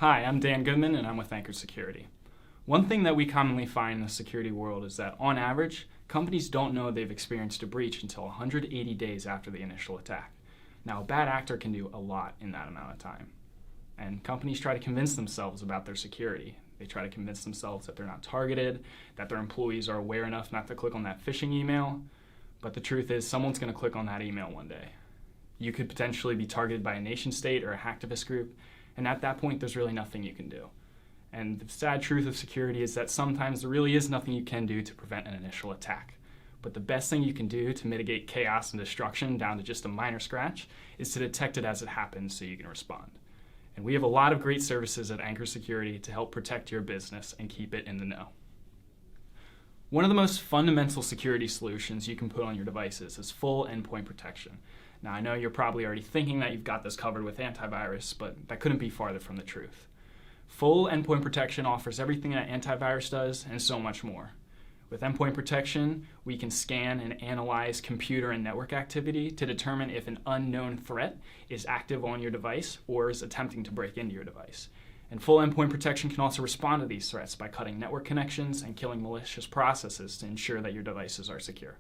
Hi, I'm Dan Goodman and I'm with Anchor Security. One thing that we commonly find in the security world is that, on average, companies don't know they've experienced a breach until 180 days after the initial attack. Now, a bad actor can do a lot in that amount of time. And companies try to convince themselves about their security. They try to convince themselves that they're not targeted, that their employees are aware enough not to click on that phishing email. But the truth is, someone's going to click on that email one day. You could potentially be targeted by a nation state or a hacktivist group, and at that point, there's really nothing you can do. And the sad truth of security is that sometimes there really is nothing you can do to prevent an initial attack. But the best thing you can do to mitigate chaos and destruction down to just a minor scratch is to detect it as it happens so you can respond. And we have a lot of great services at Anchor Security to help protect your business and keep it in the know. One of the most fundamental security solutions you can put on your devices is full endpoint protection. Now, I know you're probably already thinking that you've got this covered with antivirus, but that couldn't be farther from the truth. Full endpoint protection offers everything that antivirus does and so much more. With endpoint protection, we can scan and analyze computer and network activity to determine if an unknown threat is active on your device or is attempting to break into your device. And full endpoint protection can also respond to these threats by cutting network connections and killing malicious processes to ensure that your devices are secure.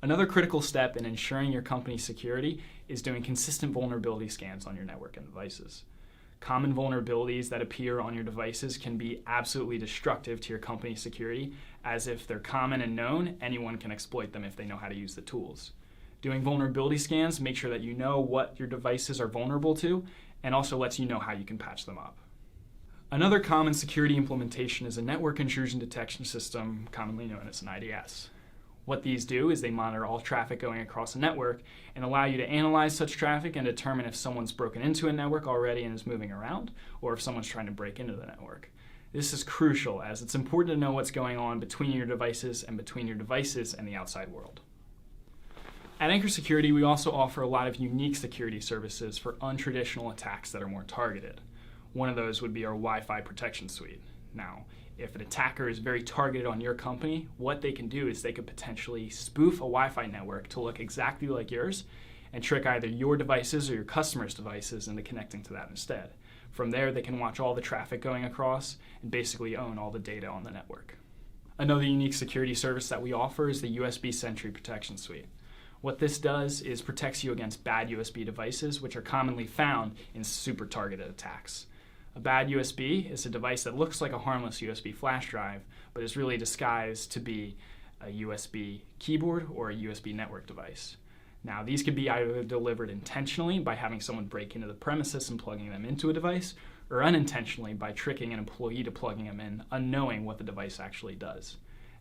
Another critical step in ensuring your company's security is doing consistent vulnerability scans on your network and devices. Common vulnerabilities that appear on your devices can be absolutely destructive to your company's security, as if they're common and known, anyone can exploit them if they know how to use the tools. Doing vulnerability scans makes sure that you know what your devices are vulnerable to, and also lets you know how you can patch them up. Another common security implementation is a network intrusion detection system, commonly known as an IDS. What these do is they monitor all traffic going across a network and allow you to analyze such traffic and determine if someone's broken into a network already and is moving around, or if someone's trying to break into the network. This is crucial, as it's important to know what's going on between your devices and between your devices and the outside world. At Anchor Security, we also offer a lot of unique security services for untraditional attacks that are more targeted. One of those would be our Wi-Fi protection suite. Now, if an attacker is very targeted on your company, what they can do is they could potentially spoof a Wi-Fi network to look exactly like yours and trick either your devices or your customers' devices into connecting to that instead. From there, they can watch all the traffic going across and basically own all the data on the network. Another unique security service that we offer is the USB Sentry Protection Suite. What this does is protects you against bad USB devices, which are commonly found in super targeted attacks. A bad USB is a device that looks like a harmless USB flash drive, but is really disguised to be a USB keyboard or a USB network device. Now, these could be either delivered intentionally by having someone break into the premises and plugging them into a device, or unintentionally by tricking an employee to plugging them in, unknowing what the device actually does.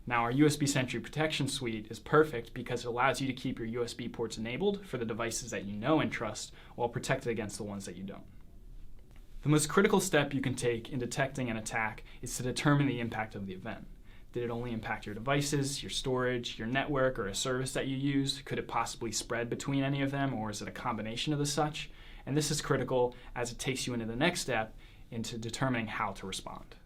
Now, our USB Sentry Protection Suite is perfect because it allows you to keep your USB ports enabled for the devices that you know and trust, while protected against the ones that you don't. The most critical step you can take in detecting an attack is to determine the impact of the event. Did it only impact your devices, your storage, your network, or a service that you use? Could it possibly spread between any of them, or is it a combination of the such? And this is critical as it takes you into the next step into determining how to respond.